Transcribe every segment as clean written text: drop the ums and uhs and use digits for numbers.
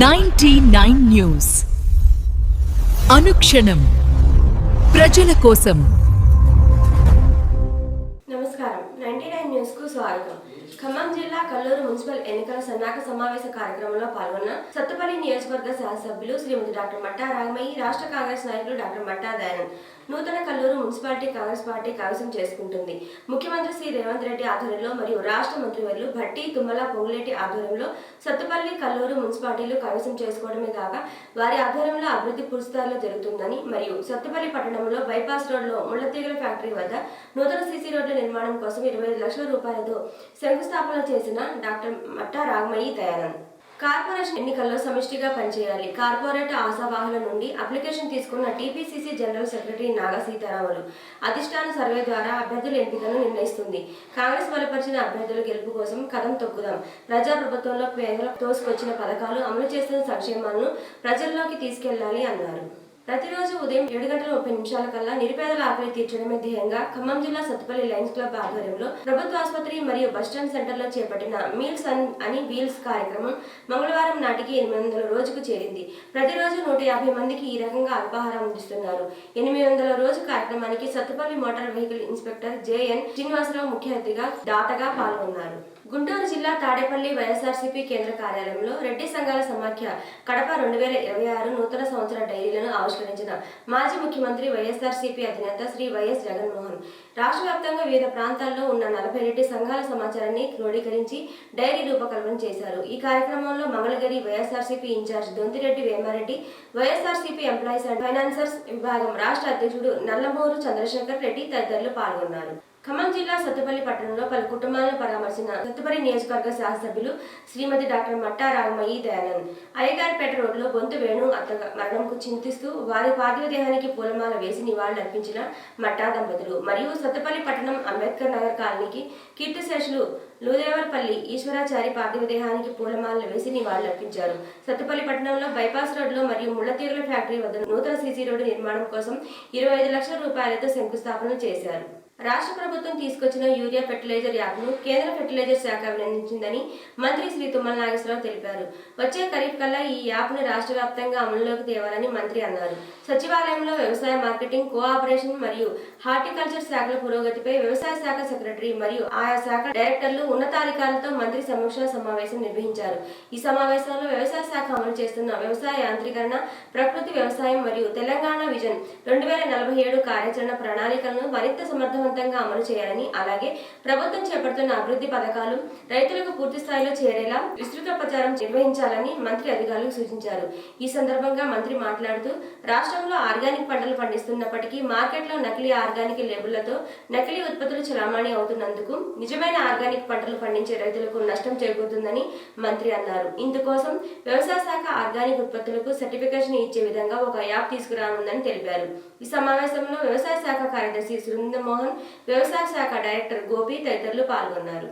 99 news అనుక్షణం ప్రజల కోసం. నమస్కారం. 99 న్యూస్ కు స్వాగతం. ఖమ్మం జిల్లా కల్లూరు మున్సిపల్ ఎన్నికల సన్నాహక సమావేశ కార్యక్రమంలో పాల్గొన్న సత్తుపల్లి నియోజకవర్గ శాసనసభ్యులు శ్రీమతి డాక్టర్ మట్టా రాగమయ్యి, రాష్ట్ర కాంగ్రెస్ నాయకులు డాక్టర్ మట్టా దయానంద్ నూతన కల్లూరు మున్సిపాలిటీ కాంగ్రెస్ పార్టీ కైవసం చేసుకుంటుంది. ముఖ్యమంత్రి శ్రీ రేవంత్ రెడ్డి ఆధ్వర్యంలో మరియు రాష్ట్ర మంత్రివర్యులు భట్టి, తుమ్మల, పొంగులేటి ఆధ్వర్యంలో సత్తుపల్లి, కల్లూరు మున్సిపాలిటీలు కైవసం చేసుకోవడమే కాక వారి ఆధ్వర్యంలో అభివృద్ధి పూర్తిస్థాయిలో జరుగుతుందని మరియు సత్తుపల్లి పట్టణంలో బైపాస్ రోడ్లో ముళ్లతీగల ఫ్యాక్టరీ వద్ద నూతన సీసీ రోడ్ల నిర్మాణం కోసం 25 లక్షల రూపాయలతో శంకుస్థాపన చేసిన డాక్టర్ మట్టా రాగమయ్యి దయానంద్. కార్పొరేషన్ ఎన్నికల్లో సమిష్టిగా పనిచేయాలి. కార్పొరేట్ ఆశావాహుల నుండి అప్లికేషన్ తీసుకున్న టీపీసీసీ జనరల్ సెక్రటరీ నాగా సీతారాములు అధిష్టాన సర్వే ద్వారా అభ్యర్థుల ఎంపికను నిర్ణయిస్తుంది. కాంగ్రెస్ బలపరిచిన అభ్యర్థుల గెలుపు కోసం కదం తొక్కుదాం. ప్రజాప్రభుత్వంలో పేదలకు తోసుకొచ్చిన పథకాలు, అమలు చేస్తున్న సంక్షేమాలను ప్రజల్లోకి తీసుకెళ్లాలి అన్నారు. ప్రతిరోజు ఉదయం 7:30 కల్లా నిరుపేదల ఆకలి తీర్చడమే ధ్యేయంగా ఖమ్మం జిల్లా సత్తుపల్లి లయన్స్ క్లబ్ ఆధ్వర్యంలో ప్రభుత్వ ఆసుపత్రి మరియు బస్టాండ్ సెంటర్లో చేపట్టిన మీల్స్ అని వీల్స్ కార్యక్రమం మంగళవారం నాటికి 800 రోజుకు చేరింది. ప్రతిరోజు 150 మందికి ఈ రకంగా అల్పాహారం అందిస్తున్నారు. 800 రోజు కార్యక్రమానికి Sathupalli motor vehicle inspector J N Srinivasarao ముఖ్య అతిథిగా దాతగా పాల్గొన్నారు. గుంటూరు జిల్లా తాడేపల్లి వైఎస్ఆర్సీపీ కేంద్ర కార్యాలయంలో రెడ్డి సంఘాల సమాఖ్య కడప 2026 నూతన సంవత్సర డైరీలను ఆవిష్కరించిన మాజీ ముఖ్యమంత్రి వైఎస్ఆర్సీపీ అధినేత శ్రీ వైఎస్ జగన్మోహన్ రాష్ట్ర వ్యాప్తంగా వివిధ ప్రాంతాల్లో ఉన్న 40 రెడ్డి సంఘాల సమాచారాన్ని క్రోడీకరించి డైరీ రూపకల్పన చేశారు. ఈ కార్యక్రమంలో Mangalagiri YSRCP incharge Dontireddy Vemareddy, YSRCP employees and financiers విభాగం రాష్ట్ర అధ్యక్షుడు నల్లమూరు చంద్రశేఖర్ రెడ్డి తదితరులు పాల్గొన్నారు. ఖమ్మం జిల్లా సత్తుపల్లి పట్టణంలో పలు కుటుంబాలను పరామర్శించిన సత్తుపల్లి నియోజకవర్గ శాసనసభ్యులు శ్రీమతి డాక్టర్ మట్టా రాగమయ్యి దయానంద్ అయ్యగారిపేట రోడ్లో బొంతు వేణు అత్త మరణంకు చింతిస్తూ వారి పార్థివ దేహానికి పూలమాల వేసి నివాళులర్పించిన మట్టా దంపతులు మరియు సత్తుపల్లి పట్టణం అంబేద్కర్ నగర్ కాలనీకి కీర్తిశేషులు లూదేవర్పల్లి ఈశ్వరాచారి పార్థివ దేహానికి పూలమాలలు వేసి నివాళులర్పించారు. సత్తుపల్లి పట్టణంలో బైపాస్ రోడ్లో మరియు ముళ్లతీగల ఫ్యాక్టరీ వద్ద నూతన సీసీ రోడ్డు నిర్మాణం కోసం 25 లక్షల రూపాయలతో శంకుస్థాపన చేశారు. రాష్ట్ర ప్రభుత్వం తీసుకొచ్చిన యూరియా ఫెర్టిలైజర్ యాప్ను కేంద్ర ఫెర్టిలైజర్ శాఖ అభినందించిందని మంత్రి శ్రీ తుమ్మల నాగేశ్వరరావు తెలిపారు. వచ్చే ఖరీఫ్ కల్లా ఈ యాప్ను రాష్ట్ర వ్యాప్తంగా అమలులోకి తేవాలని మంత్రి అన్నారు. సచివాలయంలో వ్యవసాయ మార్కెటింగ్, కోఆపరేషన్ మరియు హార్టికల్చర్ శాఖల పురోగతిపై వ్యవసాయ శాఖ సెక్రటరీ మరియు ఆయా శాఖ డైరెక్టర్లు, ఉన్నతాధికారులతో మంత్రి సమీక్షా సమావేశం నిర్వహించారు. ఈ సమావేశంలో వ్యవసాయ శాఖ అమలు చేస్తున్న వ్యవసాయ యాంత్రీకరణ, ప్రకృతి వ్యవసాయం మరియు తెలంగాణ విజన్ 2047 కార్యాచరణ ప్రణాళికలను మరింత సమర్థవంతంగా అమలు చేయాలని, అలాగే ప్రభుత్వం చేపడుతున్న అభివృద్ధి పథకాలు రైతులకు పూర్తి స్థాయిలో చేరేలా విస్తృత ప్రచారం నిర్వహించాలని మంత్రి అధికారులకు సూచించారు. ఈ సందర్భంగా మంత్రి మాట్లాడుతూ రాష్ట్రంలో ఆర్గానిక్ పంటలు పండిస్తున్నప్పటికీ మార్కెట్లో నకిలీ ఆర్గానిక్ లేబుళ్లతో నకిలీ ఉత్పత్తులు చలామణి అవుతున్నందుకు నిజమైన ఆర్గానిక్ పంటలు పండించే రైతులకు నష్టం చేకూరుతుందని మంత్రి అన్నారు. ఇందుకోసం వ్యవసాయ శాఖ ఆర్గానిక్ ఉత్పత్తులకు సర్టిఫికేషన్ ఇచ్చే విధంగా ఒక యాప్ తీసుకురానుందని తెలిపారు. ఈ సమావేశంలో వ్యవసాయ శాఖ కార్యదర్శి సురేంద్రమోహన్, వ్యవసాయ శాఖ డైరెక్టర్ గోపి తదితరులు పాల్గొన్నారు.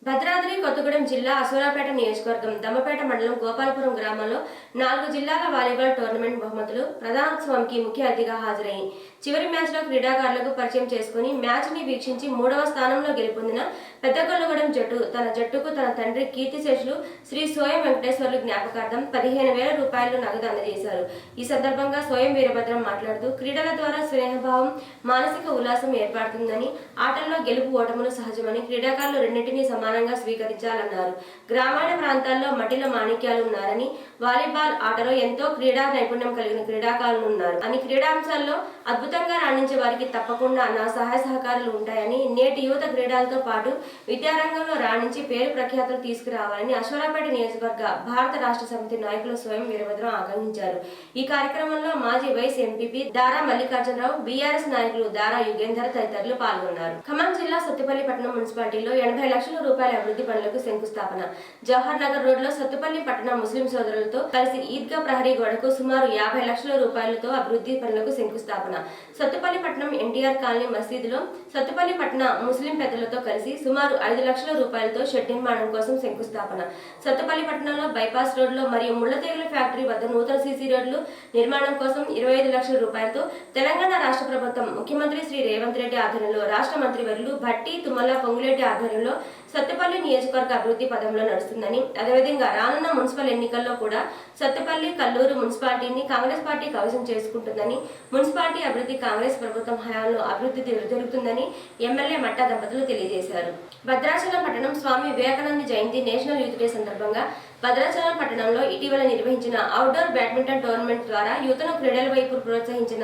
భద్రాద్రి కొత్తగూడెం జిల్లా అసూరాపేట నియోజకవర్గం దమ్మపేట మండలం గోపాలపురం గ్రామంలో 4 జిల్లాల వాలీబాల్ టోర్నమెంట్ బహుమతులు ప్రధానోత్సవంకి ముఖ్య అతిథిగా హాజరయ్యి చివరి మ్యాచ్లో క్రీడాకారులకు పరిచయం చేసుకుని మ్యాచ్ని వీక్షించి 3వ స్థానంలో గెలుపొందిన పెద్దకొల్లగూడెం జట్టు తన జట్టుకు తన తండ్రి కీర్తిశేషులు శ్రీ సోయం వెంకటేశ్వర్లు జ్ఞాపకార్థం 15,000 రూపాయలు నగదు అందజేశారు. ఈ సందర్భంగా సోయం వీరభద్రం మాట్లాడుతూ క్రీడల ద్వారా స్నేహభావం, మానసిక ఉల్లాసం ఏర్పడుతుందని, ఆటల్లో గెలుపు ఓటములు సహజమని, క్రీడాకారులు రెండింటినీ సమానంగా స్వీకరించాలన్నారు. గ్రామీణ ప్రాంతాల్లో మట్టిలో మాణిక్యాలు ఉన్నారని, వాలీబాల్ ఆటలో ఎంతో క్రీడా నైపుణ్యం కలిగిన క్రీడాకారులు ఉన్నారు అని, క్రీడాంశాల్లో అద్భుతంగా రాణించే వారికి తప్పకుండా నా సహాయ సహకారాలు ఉంటాయని, నేటి యువత క్రీడలతో పాటు విద్యారంగంలో రాణించి పేరు ప్రఖ్యాతులు తీసుకురావాలని అశ్వరాపేట నియోజకవర్గ భారత రాష్ట్ర సమితి నాయకులు స్వయం వీరభద్రం ఆకాంక్షించారు. ఈ కార్యక్రమంలో మాజీ వైస్ ఎంపీపీ దారా మల్లికార్జునరావు, బీఆర్ఎస్ నాయకులు దారా యుగేందర్ తదితరులు పాల్గొన్నారు. ఖమ్మం జిల్లా సత్తుపల్లి పట్టణం మున్సిపాలిటీలో 80 లక్షల రూపాయల అభివృద్ధి పనులకు శంకుస్థాపన. జవహర్ నగర్ రోడ్లో సత్తుపల్లి పట్టణ ముస్లిం సోదరులతో కలిసి ఈద్గా ప్రహరీ గోడకు సుమారు 50 లక్షల రూపాయలతో అభివృద్ధి పనులకు శంకుస్థాపన. సత్తుపల్లి పట్టణం ఎన్టీఆర్ కాలనీ మసీదులో సత్తుపల్లి పట్టణ ముస్లిం పెద్దలతో కలిసి సుమారు 5 లక్షల రూపాయలతో షెడ్ నిర్మాణం కోసం శంకుస్థాపన. సత్తుపల్లి పట్టణంలో బైపాస్ రోడ్లో మరియు ముళ్లతీగల ఫ్యాక్టరీ వద్ద నూతన సీసీ రోడ్లు నిర్మాణం కోసం 25 లక్షల రూపాయలతో తెలంగాణ రాష్ట్ర ప్రభుత్వం ముఖ్యమంత్రి శ్రీ రేవంత్ రెడ్డి ఆధ్వర్యంలో రాష్ట్ర మంత్రివర్యులు భట్టి, తుమ్మల, పొంగులేటి ఆధ్వర్యంలో సత్తుపల్లి సత్తుపల్లి నియోజకవర్గ అభివృద్ధి పదంలో నడుస్తుందని, అదేవిధంగా రానున్న మున్సిపల్ ఎన్నికల్లో కూడా సత్తుపల్లి కల్లూరు మున్సిపాలిటీని కాంగ్రెస్ పార్టీ కవచం చేసుకుంటుందని, మున్సిపాలిటీ అభివృద్ధి కాంగ్రెస్ ప్రభుత్వం హయాంలో అభివృద్ధి జరుగుతుందని ఎమ్మెల్యే మట్టా దంపతులు తెలియజేశారు. భద్రాచలం పట్టణం స్వామి వివేకానంద జయంతి నేషనల్ యూత్ డే సందర్భంగా భద్రాచలం పట్టణంలో ఇటీవల నిర్వహించిన అవుట్డోర్ బ్యాడ్మింటన్ టోర్నమెంట్ ద్వారా యువతను క్రీడల వైపు ప్రోత్సహించిన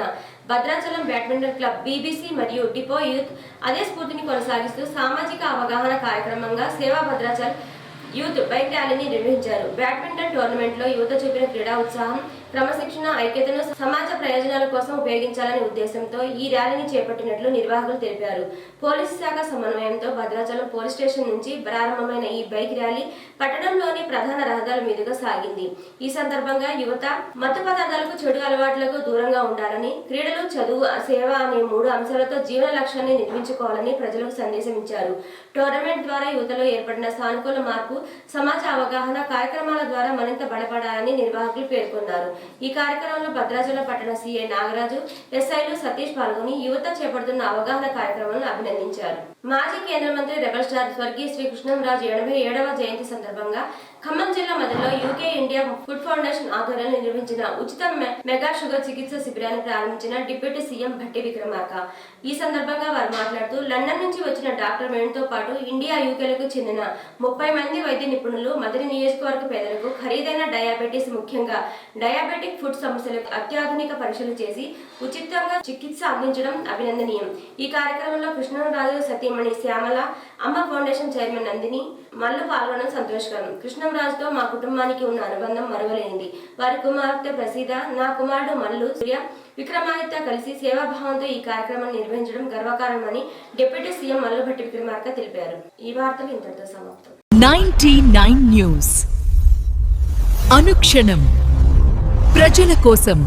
భద్రాచలం బ్యాడ్మింటన్ క్లబ్ బీబీసీ మరియు డిపో యూత్ అదే స్ఫూర్తిని కొనసాగిస్తూ సామాజిక అవగాహన కార్యక్రమంగా సేవా భద్రాచల్ యూత్ బైక్ ర్యాలీని నిర్వహించారు. బ్యాడ్మింటన్ టోర్నమెంట్ లో యువత చూపిన క్రీడా ఉత్సాహం, క్రమశిక్షణ, ఐక్యతను సమాజ ప్రయోజనాల కోసం ఉపయోగించాలనే ఉద్దేశంతో ఈ ర్యాలీని చేపట్టినట్లు నిర్వాహకులు తెలిపారు. పోలీసు శాఖ సమన్వయంతో భద్రాచలం పోలీస్ స్టేషన్ నుంచి ప్రారంభమైన ఈ బైక్ ర్యాలీ పట్టణంలోని ప్రధాన రహదారుల మీదుగా సాగింది. ఈ సందర్భంగా యువత మత్తు పదార్థాలకు, చెడు అలవాట్లకు దూరంగా ఉండాలని, క్రీడలు, చదువు, సేవ అనే 3 అంశాలతో జీవన లక్ష్యాన్ని నిర్మించుకోవాలని ప్రజలకు సందేశం ఇచ్చారు. టోర్నమెంట్ ద్వారా యువతలో ఏర్పడిన సానుకూల మార్పు, సమాజ అవగాహన కార్యక్రమాల ద్వారా మరింత బలపడాలని నిర్వాహకులు పేర్కొన్నారు. ఈ కార్యక్రమంలో భద్రాచలం పట్టణ సీఐ నాగరాజు, ఎస్ఐలు సతీష్ పాల్గొని యువత చేపడుతున్న అవగాహన కార్యక్రమాలను అభినందించారు. మాజీ కేంద్ర మంత్రి రెబల్ స్టార్ స్వర్గీయ శ్రీ కృష్ణంరాజు 87వ జయంతి సందర్భంగా ఖమ్మం జిల్లా మధ్యలో యూకే ఇండియా ఫుడ్ ఫౌండేషన్ ఆధ్వర్యంలో నిర్వహించిన ఉచిత మెగా షుగర్ చికిత్స శిబిరాన్ని ప్రారంభించిన డిప్యూటీ సీఎం భట్టి విక్రమార్క. ఈ సందర్భంగా వారు మాట్లాడుతూ, లండన్ నుంచి వచ్చిన డాక్టర్ మేనుతో పాటు ఇండియా, యూకేలకు చెందిన 30 మంది వైద్య నిపుణులు మదిరి నియోజకవర్గ పేదలకు ఖరీదైన డయాబెటీస్, ముఖ్యంగా డయాబెటిక్ ఫుడ్ సమస్యలకు అత్యాధునిక పరీక్షలు చేసి ఉచితంగా చికిత్స అందించడం అభినందనీయం. ఈ కార్యక్రమంలో కృష్ణంరాజు సతీమణి శ్యామల, అమ్మ ఫౌండేషన్ చైర్మన్ నందిని, మల్లు పాల్గొనడం సంతోషకరం. కృష్ణంరాజుతో మా కుటుంబానికి ఉన్న అనుబంధం మరువలేనిది. వారి కుమార్తె ప్రసీద, నా కుమారుడు మల్లు సూర్య విక్రమాదిత్య కలిసి సేవాభావంతో ఈ కార్యక్రమాన్ని నిర్వహించడం గర్వకారణమని డిప్యూటీ సీఎం మల్లు భట్టి విక్రమార్క తెలిపారు. ఈ వార్తలు ఇంతటితో సమాప్తం. 99 న్యూస్ అనుక్షణం ప్రజల కోసం.